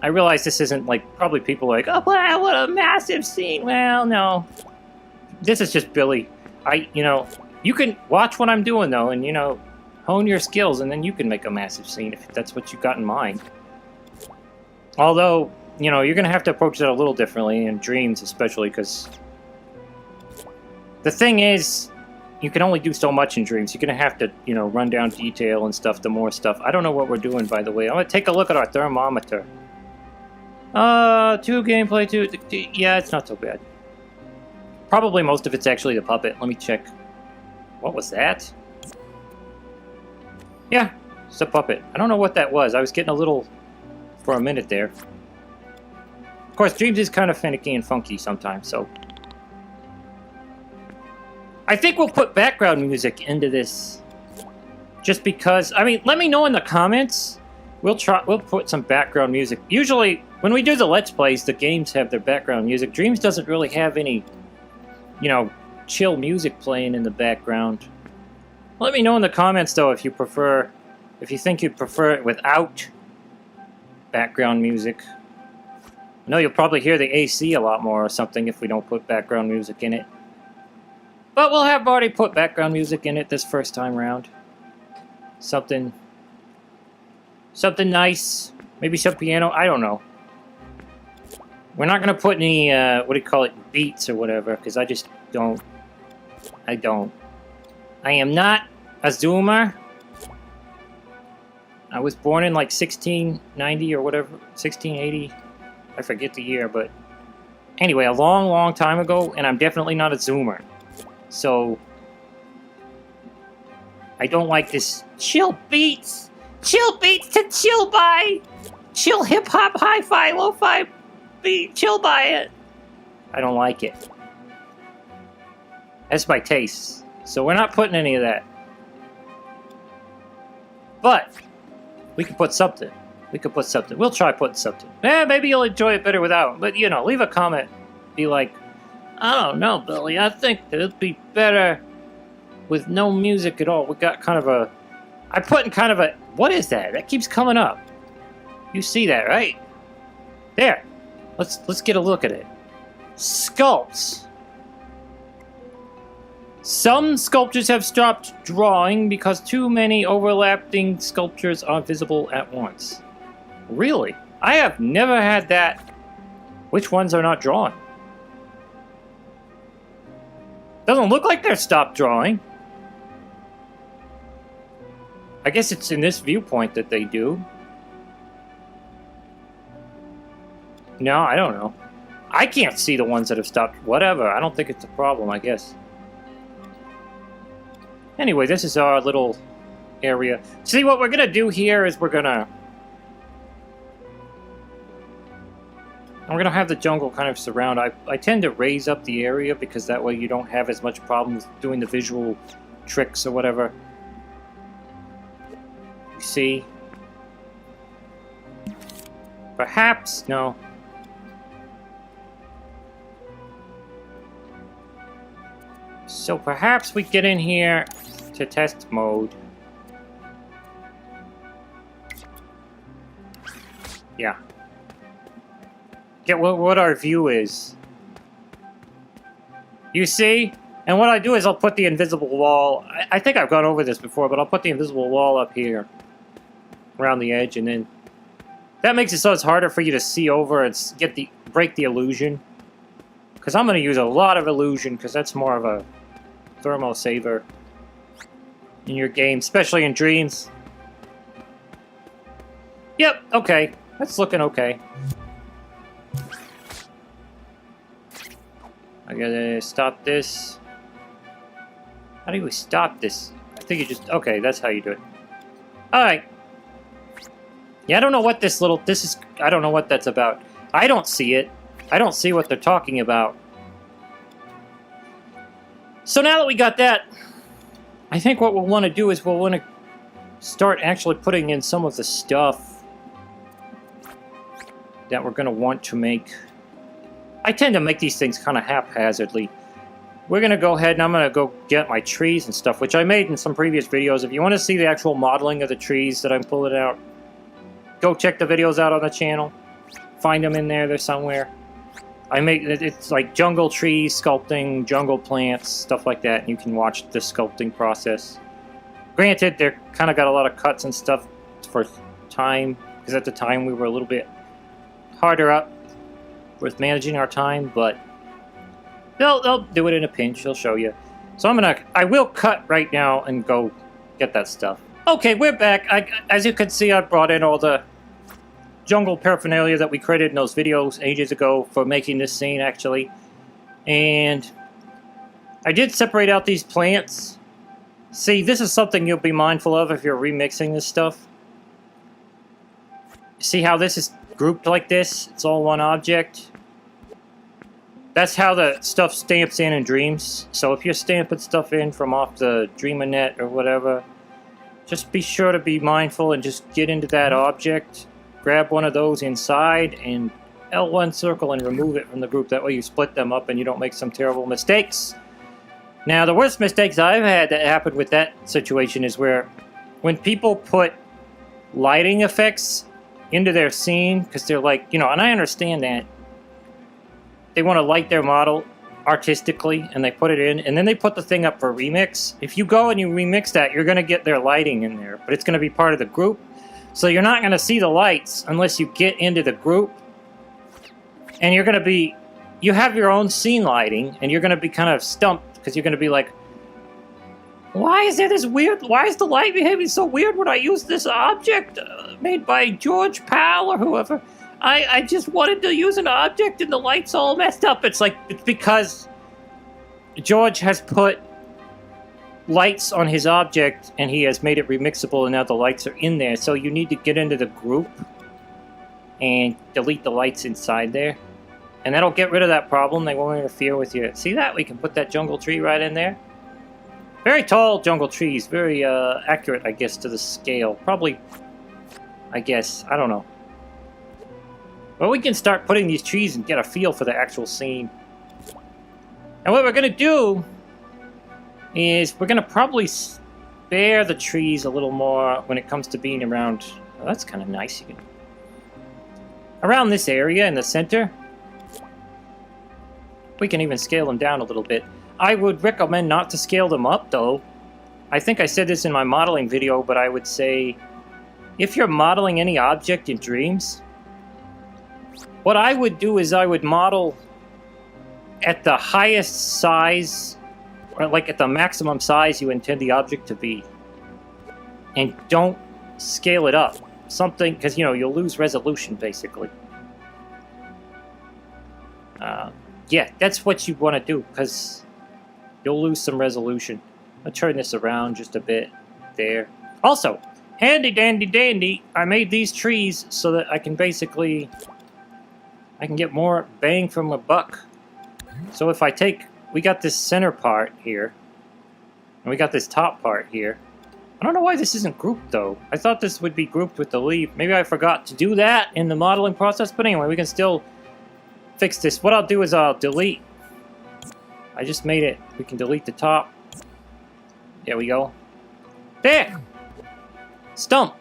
A: I realize this isn't, probably people are like, oh, wow, what a massive scene. Well, no. This is just Billy. You can watch what I'm doing, though, and, hone your skills, and then you can make a massive scene if that's what you got in mind. Although, you're going to have to approach that a little differently, in dreams especially, because the thing is, you can only do so much in dreams. You're going to have to, run down detail and stuff, the more stuff. I don't know what we're doing, by the way. I'm going to take a look at our thermometer. 2 gameplay, 2... Yeah, it's not so bad. Probably most of it's actually the puppet. Let me check. What was that? Yeah, it's a puppet. I don't know what that was. I was getting a little for a minute there. Of course, Dreams is kind of finicky and funky sometimes, so... I think we'll put background music into this. Just because... let me know in the comments. We'll put some background music. Usually, when we do the Let's Plays, the games have their background music. Dreams doesn't really have any, chill music playing in the background. Let me know in the comments, though, if you think you'd prefer it without background music. I know you'll probably hear the AC a lot more or something if we don't put background music in it. But we'll have already put background music in it this first time round. Something nice. Maybe some piano. I don't know. We're not going to put any, beats or whatever, because I just don't. I am not a Zoomer. I was born in 1690 or whatever, 1680. I forget the year, but anyway, a long, long time ago, and I'm definitely not a Zoomer. So, I don't like this chill beats. Chill beats to chill by. Chill hip-hop, hi-fi, lo-fi beat. Chill by it. I don't like it. That's my taste. So we're not putting any of that. But, we can put something. We'll try putting something. Maybe you'll enjoy it better without. But, leave a comment. Be like, I don't know, Billy. I think that it'd be better with no music at all. We got kind of a... I'm putting kind of a... What is that? That keeps coming up. You see that, right? There. Let's get a look at it. Sculpts. Some sculptures have stopped drawing because too many overlapping sculptures are visible at once. Really? I have never had that. Which ones are not drawing? Doesn't look like they're stopped drawing. I guess it's in this viewpoint that they do. No, I don't know. I can't see the ones that have stopped. Whatever. I don't think it's a problem, I guess. Anyway, this is our little area. See, what we're going to do here is I'm going to have the jungle kind of surround. I tend to raise up the area because that way you don't have as much problem with doing the visual tricks or whatever. You see? Perhaps? No. So perhaps we get in here to test mode. Yeah. Get what our view is. You see? And what I do is I'll put the invisible wall. I think I've gone over this before, but I'll put the invisible wall up here. Around the edge, and then that makes it so it's harder for you to see over and break the illusion. Because I'm going to use a lot of illusion, because that's more of a thermal saver in your game, especially in Dreams. Yep, okay. That's looking okay. I gotta stop this. How do we stop this? I think you just... Okay, that's how you do it. Alright. Yeah, I don't know what this is... I don't know what that's about. I don't see it. I don't see what they're talking about. So now that we got that, I think what we'll want to do is we'll want to start actually putting in some of the stuff that we're going to want to make. I tend to make these things kind of haphazardly. We're going to go ahead and I'm going to go get my trees and stuff, which I made in some previous videos. If you want to see the actual modeling of the trees that I'm pulling out, go check the videos out on the channel. Find them in there, they're somewhere. It's like jungle trees, sculpting, jungle plants, stuff like that, and you can watch the sculpting process. Granted, they're kind of got a lot of cuts and stuff for time, because at the time we were a little bit harder up with managing our time, but they'll do it in a pinch, they'll show you. So I will cut right now and go get that stuff. Okay, we're back. As you can see, I brought in all the jungle paraphernalia that we created in those videos ages ago for making this scene, actually. And I did separate out these plants. See, this is something you'll be mindful of if you're remixing this stuff. See how this is grouped like this? It's all one object. That's how the stuff stamps in Dreams. So if you're stamping stuff in from off the DreamerNet or whatever, just be sure to be mindful and just get into that object. Grab one of those inside and L1 circle and remove it from the group. That way you split them up and you don't make some terrible mistakes. Now, the worst mistakes I've had that happened with that situation is where when people put lighting effects into their scene, because they're like, and I understand that. They want to light their model artistically and they put it in and then they put the thing up for remix. If you go and you remix that, you're going to get their lighting in there, but it's going to be part of the group. So you're not going to see the lights unless you get into the group. And you're going to be... You have your own scene lighting, and you're going to be kind of stumped, because you're going to be like, why is there this weird... Why is the light behaving so weird when I use this object made by George Powell or whoever? I just wanted to use an object, and the light's all messed up. It's because George has put lights on his object and he has made it remixable and now the lights are in there, so you need to get into the group and delete the lights inside there, and that'll get rid of that problem. They won't interfere with you. See that? We can put that jungle tree right in there. Very tall jungle trees, very accurate, I guess, to the scale. Probably, I guess, I don't know. But we can start putting these trees and get a feel for the actual scene. And what we're going to do is we're going to probably spare the trees a little more when it comes to being around... Oh, that's kind of nice. You can... Around this area in the center. We can even scale them down a little bit. I would recommend not to scale them up, though. I think I said this in my modeling video, but I would say, if you're modeling any object in Dreams, what I would do is I would model at the highest size, or like at the maximum size you intend the object to be. And don't scale it up. Something, because, you know, you'll lose resolution, basically. Yeah, that's what you want to do, because you'll lose some resolution. I'll turn this around just a bit there. Also, handy dandy dandy, I made these trees so that I can basically, I can get more bang from a buck. So if I take, we got this center part here, and we got this top part here. I don't know why this isn't grouped, though. I thought this would be grouped with the leaf. Maybe I forgot to do that in the modeling process, but anyway, we can still fix this. What I'll do is I'll delete. I just made it. We can delete the top. There we go. There! Stump.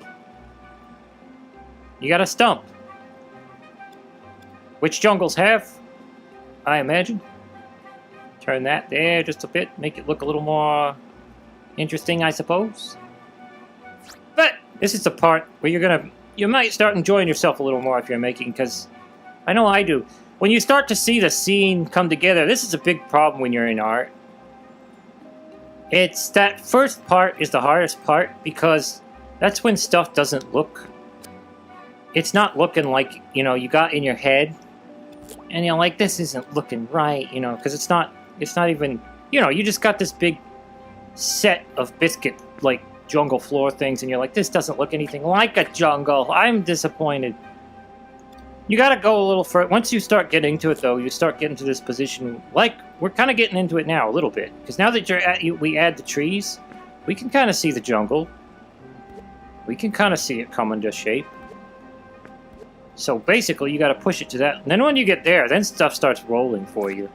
A: You got a stump. Which jungles have, I imagine. Turn that there just a bit. Make it look a little more interesting, I suppose. But this is the part where you might start enjoying yourself a little more if you're making, because I know I do. When you start to see the scene come together, this is a big problem when you're in art. It's that first part is the hardest part, because that's when stuff doesn't look. It's not looking like, you know, you got in your head, and you're like, this isn't looking right, you know, because it's not even, you know, you just got this big set of biscuit, like, jungle floor things, and you're like, this doesn't look anything like a jungle. I'm disappointed. You gotta go a little further. Once you start getting into it, though, you start getting to this position, like, we're kind of getting into it now, a little bit. Because now that we add the trees, we can kind of see the jungle. We can kind of see it come into shape. So basically, you gotta push it to that. And then when you get there, then stuff starts rolling for you.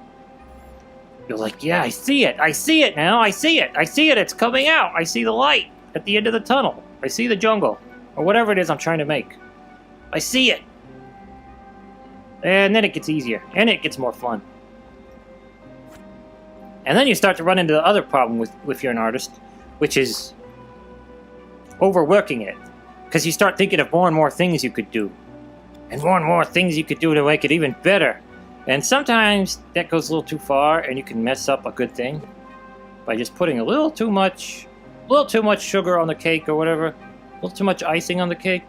A: You're like, yeah, I see it. I see it now. I see it. I see it. It's coming out. I see the light at the end of the tunnel. I see the jungle. Or whatever it is I'm trying to make. I see it. And then it gets easier. And it gets more fun. And then you start to run into the other problem if you're an artist, which is overworking it. Because you start thinking of more and more things you could do. And more things you could do to make it even better. And sometimes that goes a little too far, and you can mess up a good thing by just putting a little too much sugar on the cake or whatever, a little too much icing on the cake,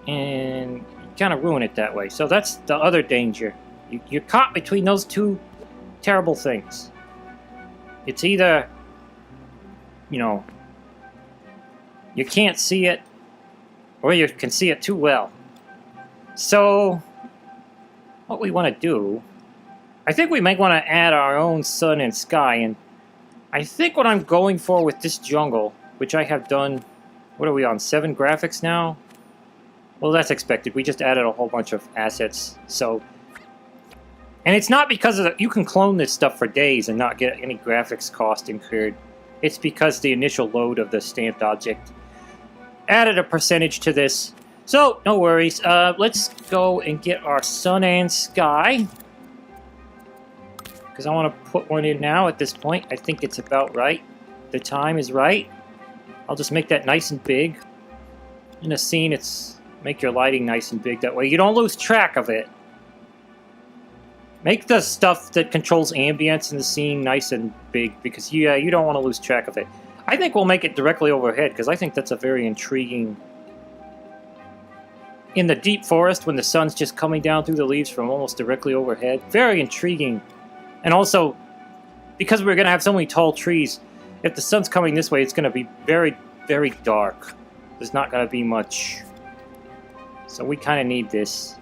A: and kind of ruin it that way. So that's the other danger. You're caught between those two terrible things. It's either, you know, you can't see it, or you can see it too well. So what we want to do, I think we might want to add our own sun and sky, and I think what I'm going for with this jungle, which I have done, what are we on, 7 graphics now? Well, that's expected. We just added a whole bunch of assets, so... And it's not because of you can clone this stuff for days and not get any graphics cost incurred. It's because the initial load of the stamped object added a percentage to this. So, no worries. Let's go and get our sun and sky. Because I want to put one in now at this point. I think it's about right. The time is right. I'll just make that nice and big. In a scene, make your lighting nice and big. That way you don't lose track of it. Make the stuff that controls ambience in the scene nice and big. Because, yeah, you don't want to lose track of it. I think we'll make it directly overhead. Because I think that's a very intriguing... In the deep forest, when the sun's just coming down through the leaves from almost directly overhead. Very intriguing. And also, because we're going to have so many tall trees, if the sun's coming this way, it's going to be very, very dark. There's not going to be much. So we kind of need this.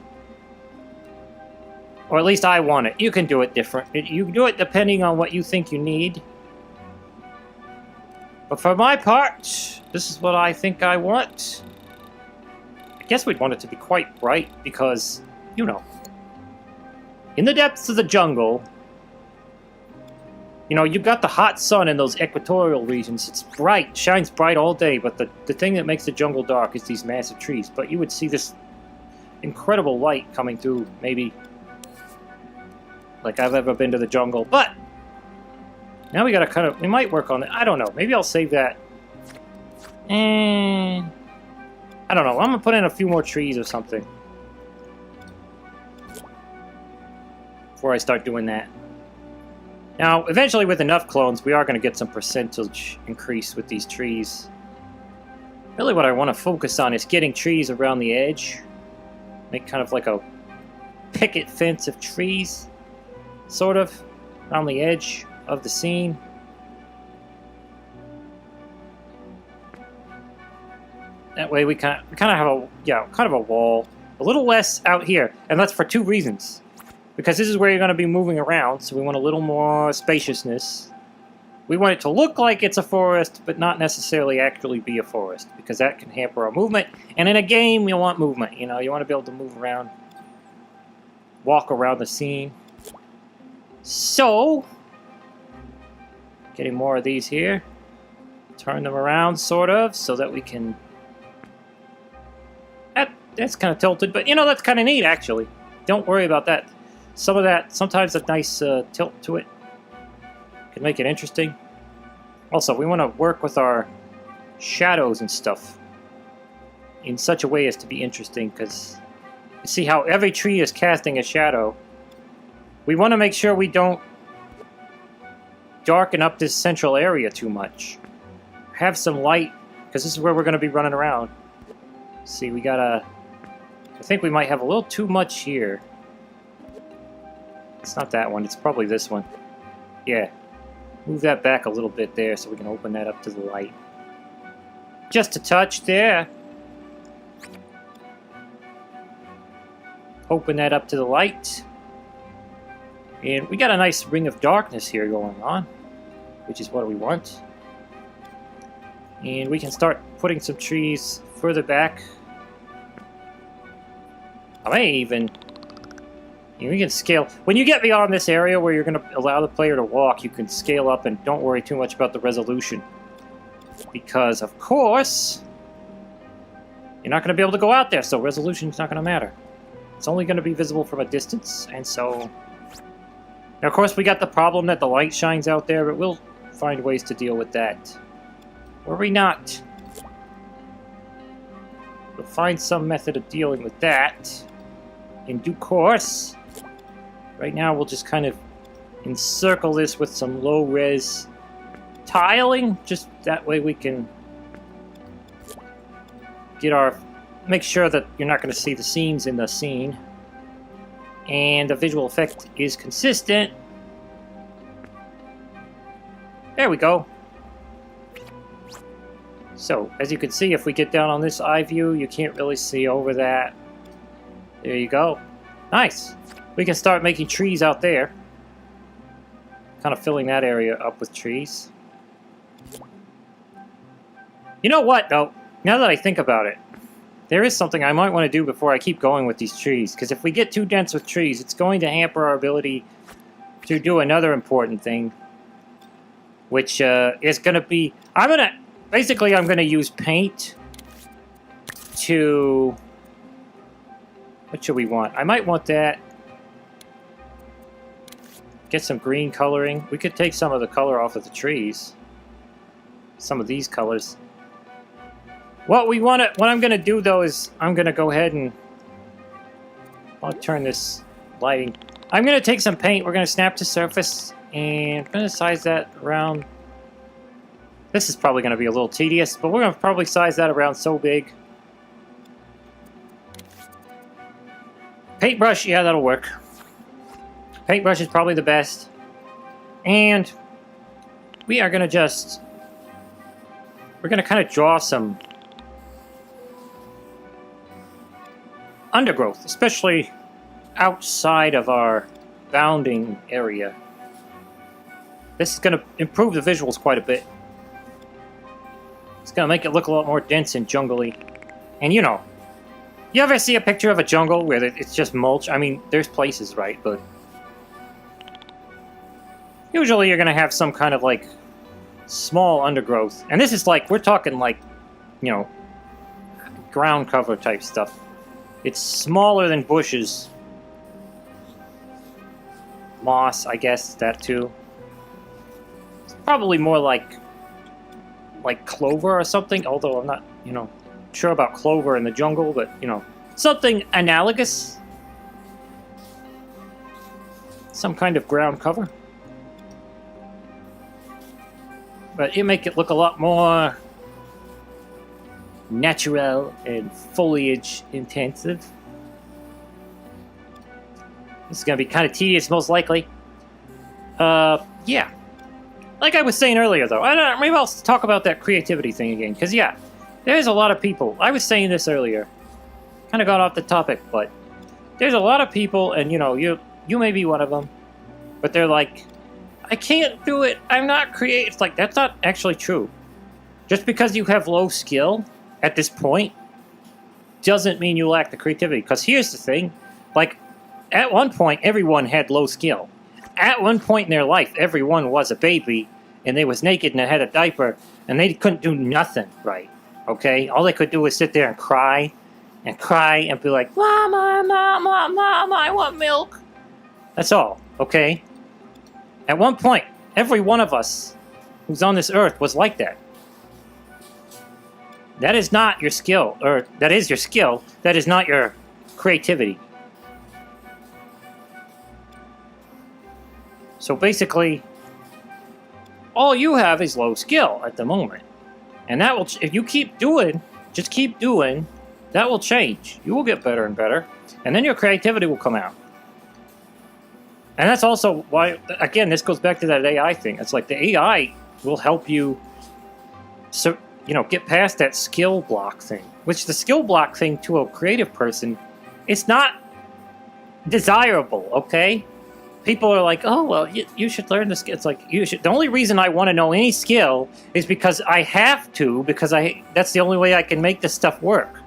A: Or at least I want it. You can do it different. You can do it depending on what you think you need. But for my part, this is what I think I want. I guess we'd want it to be quite bright because, you know, in the depths of the jungle, you know, you've got the hot sun in those equatorial regions. It's bright, shines bright all day, but the thing that makes the jungle dark is these massive trees. But you would see this incredible light coming through, maybe like I've ever been to the jungle. But now we gotta we might work on it. I don't know. Maybe I'll save that. And I don't know. I'm gonna put in a few more trees or something before I start doing that. Now, eventually with enough clones, we are going to get some percentage increase with these trees. Really what I want to focus on is getting trees around the edge. Make kind of like a picket fence of trees, sort of, around the edge of the scene. That way we kind of have a wall. A little less out here, and that's for two reasons. Because this is where you're going to be moving around, so we want a little more spaciousness. We want it to look like it's a forest, but not necessarily actually be a forest, because that can hamper our movement. And in a game, you want movement. You know, you want to be able to move around, walk around the scene. So, getting more of these here. Turn them around, sort of, so that we can... That's kind of tilted, but, you know, that's kind of neat, actually. Don't worry about that. Some of that, sometimes a nice tilt to it can make it interesting. Also, we want to work with our shadows and stuff in such a way as to be interesting, because you see how every tree is casting a shadow. We want to make sure we don't darken up this central area too much. Have some light, because this is where we're going to be running around. See, we gotta... I think we might have a little too much here. It's not that one, it's probably this one. Yeah. Move that back a little bit there so we can open that up to the light. Just a touch there. Open that up to the light. And we got a nice ring of darkness here going on, which is what we want. And we can start putting some trees further back. I may even... We can scale. When you get beyond this area where you're going to allow the player to walk, you can scale up and don't worry too much about the resolution. Because, of course, you're not going to be able to go out there, so resolution's not going to matter. It's only going to be visible from a distance, and so... Now, of course, we got the problem that the light shines out there, but we'll find ways to deal with that. Worry not. We'll find some method of dealing with that in due course. Right now, we'll just kind of encircle this with some low-res tiling. Just that way we can get our... Make sure that you're not going to see the seams in the scene. And the visual effect is consistent. There we go. So, as you can see, if we get down on this eye view, you can't really see over that. There you go. Nice. We can start making trees out there. Kind of filling that area up with trees. You know what, though? Now that I think about it, there is something I might want to do before I keep going with these trees. Because if we get too dense with trees, it's going to hamper our ability to do another important thing. Which is going to be... Basically, I'm going to use paint to... What should we want? I might want that. Get some green coloring. We could take some of the color off of the trees. Some of these colors. What I'm going to do, though, is I'm going to go ahead and... I'll turn this lighting. I'm going to take some paint. We're going to snap to surface. And I'm going to size that around... This is probably going to be a little tedious, but we're going to probably size that around so big. Paintbrush, yeah, that'll work. Paintbrush is probably the best. And we are going to just... We're going to kind of draw some undergrowth, especially outside of our bounding area. This is going to improve the visuals quite a bit. It's going to make it look a lot more dense and jungly. And you know, you ever see a picture of a jungle where it's just mulch? I mean, there's places, right? But usually you're going to have some kind of, like, small undergrowth. And this is like, we're talking like, you know, ground cover type stuff. It's smaller than bushes. moss, I guess, that too. It's probably more like clover or something, although I'm not, sure about clover in the jungle, but, something analogous. Some kind of ground cover. But you make it look a lot more natural and foliage intensive. This is going to be kind of tedious, most likely. Yeah. Like I was saying earlier, though, maybe I'll talk about that creativity thing again, because, yeah, there's a lot of people. I was saying this earlier. Kind of got off the topic, but there's a lot of people, and, you may be one of them, but they're like, I can't do it. I'm not creative. It's like, that's not actually true. Just because you have low skill at this point doesn't mean you lack the creativity. Because here's the thing. Like, at one point, everyone had low skill. At one point in their life, everyone was a baby, and they was naked and they had a diaper, and they couldn't do nothing right. Okay? All they could do was sit there and cry and be like, Mama, Mama, Mama, I want milk. That's all. Okay? At one point, every one of us who's on this earth was like that. That is not your skill, or that is your skill, that is not your creativity. So basically, all you have is low skill at the moment. And that will, if you keep doing, just keep doing, that will change. You will get better and better, and then your creativity will come out. And that's also why, again, this goes back to that AI thing. It's like the AI will help you, get past that skill block thing. Which the skill block thing to a creative person, it's not desirable, okay? People are like, oh, well, you should learn this. It's like, you should. The only reason I want to know any skill is because I have to, because that's the only way I can make this stuff work.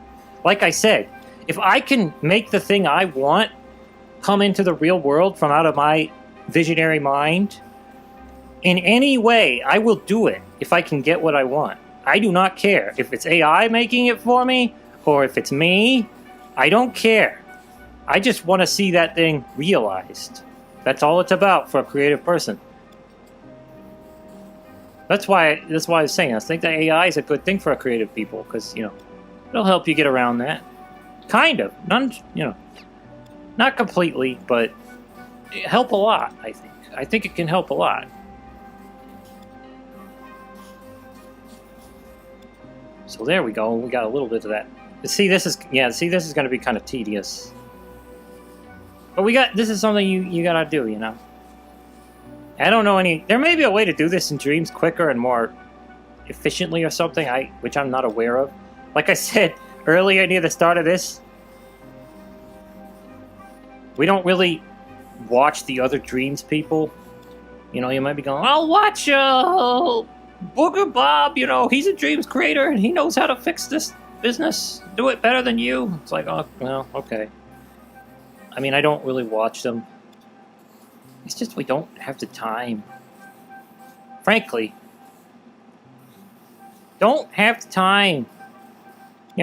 A: Like I said, if I can make the thing I want come into the real world from out of my visionary mind, in any way, I will do it if I can get what I want. I do not care. If it's AI making it for me, or if it's me, I don't care. I just want to see that thing realized. That's all it's about for a creative person. That's why I was saying, I think that AI is a good thing for a creative people, because, it'll help you get around that. Kind of. Not completely, but it help a lot, I think. I think it can help a lot. So there we go. We got a little bit of that. See, this is going to be kind of tedious. But this is something you gotta do, I don't know there may be a way to do this in Dreams quicker and more efficiently or something, which I'm not aware of. Like I said earlier near the start of this, we don't really watch the other Dreams people. You might be going, I'll watch Booger Bob, he's a Dreams creator and he knows how to fix this business, do it better than you. It's like, oh, well, okay. I mean, I don't really watch them. It's just we don't have the time. Frankly. Don't have the time.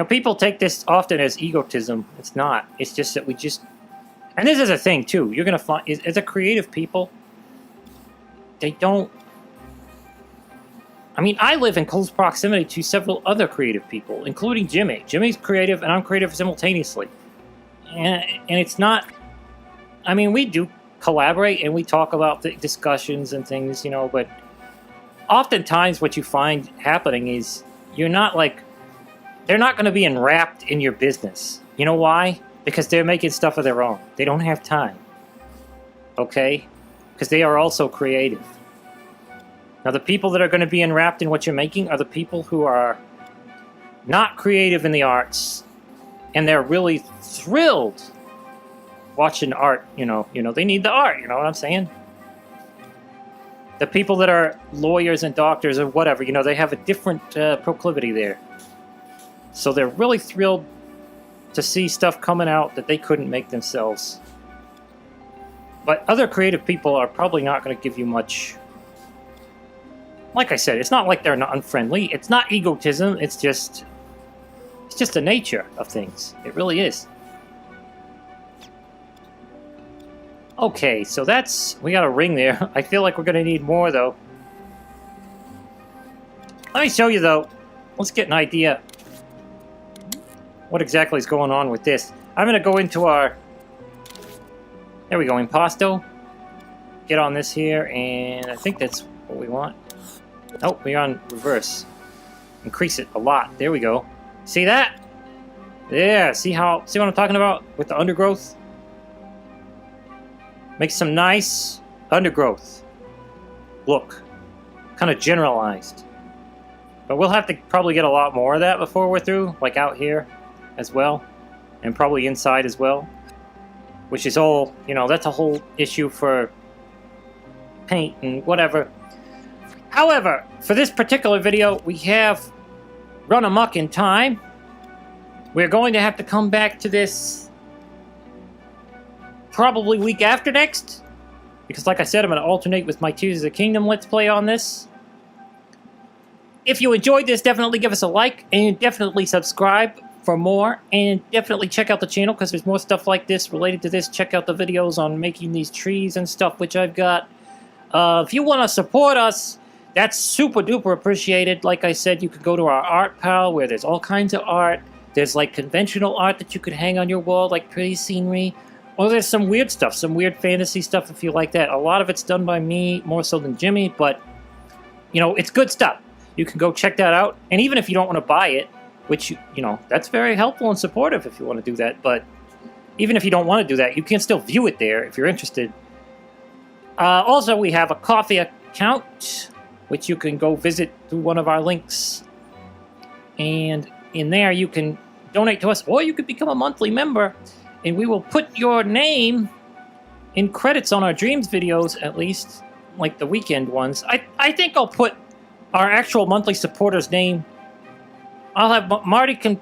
A: People take this often as egotism. It's not. It's just that we just... And this is a thing, too. You're going to find... As a creative people, they don't... I mean, I live in close proximity to several other creative people, including Jimmy. Jimmy's creative, and I'm creative simultaneously. And it's not... I mean, we do collaborate, and we talk about the discussions and things, but oftentimes what you find happening is you're not like... They're not going to be enwrapped in your business. You know why? Because they're making stuff of their own. They don't have time. Okay? Because they are also creative. Now, the people that are going to be enwrapped in what you're making are the people who are not creative in the arts, and they're really thrilled watching art. They need the art. You know what I'm saying? The people that are lawyers and doctors or whatever, they have a different proclivity there. So they're really thrilled to see stuff coming out that they couldn't make themselves. But other creative people are probably not going to give you much. Like I said, it's not like they're not unfriendly. It's not egotism. It's just the nature of things. It really is. Okay, so we got a ring there. I feel like we're gonna need more, though. Let me show you, though. Let's get an idea what exactly is going on with this. I'm gonna go into our... There we go, impasto. Get on this here, and I think that's what we want. Oh, we're on reverse. Increase it a lot. There we go. See that? Yeah, see what I'm talking about with the undergrowth? Make some nice undergrowth. Look. Kind of generalized. But we'll have to probably get a lot more of that before we're through, like out here as well. And probably inside as well. Which is all, that's a whole issue for paint and whatever. However, for this particular video, we have run amok in time. We're going to have to come back to this probably week after next. Because like I said, I'm going to alternate with my Tears of the Kingdom Let's Play on this. If you enjoyed this, definitely give us a like and definitely subscribe for more. And definitely check out the channel because there's more stuff like this related to this. Check out the videos on making these trees and stuff, which I've got. If you want to support us, that's super duper appreciated. Like I said, you could go to our art pal where there's all kinds of art. There's like conventional art that you could hang on your wall, like pretty scenery. Or there's some weird stuff, some weird fantasy stuff if you like that. A lot of it's done by me, more so than Jimmy, but, it's good stuff. You can go check that out. And even if you don't want to buy it, which, that's very helpful and supportive if you want to do that. But even if you don't want to do that, you can still view it there if you're interested. Also, we have a coffee account, which you can go visit through one of our links. And in there, you can donate to us, or you could become a monthly member, and we will put your name in credits on our Dreams videos, at least, like the weekend ones. I think I'll put our actual monthly supporter's name. I'll have Marty, can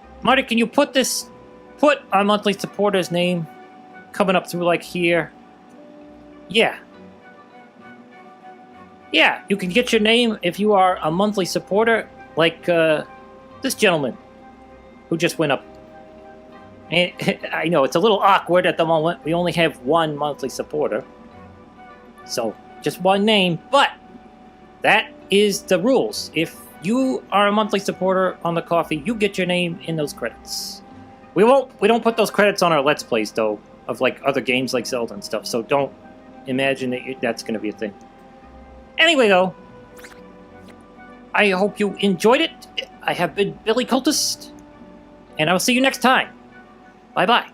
A: you put our monthly supporter's name coming up through like here? Yeah. Yeah, you can get your name if you are a monthly supporter, like this gentleman who just went up. And I know it's a little awkward at the moment. We only have one monthly supporter. So, just one name, but that is the rules. If you are a monthly supporter on the coffee, you get your name in those credits. We don't put those credits on our Let's Plays, though, of like other games like Zelda and stuff, so don't imagine that that's going to be a thing. Anyway, though, I hope you enjoyed it. I have been Billy Cultist, and I will see you next time. Bye-bye.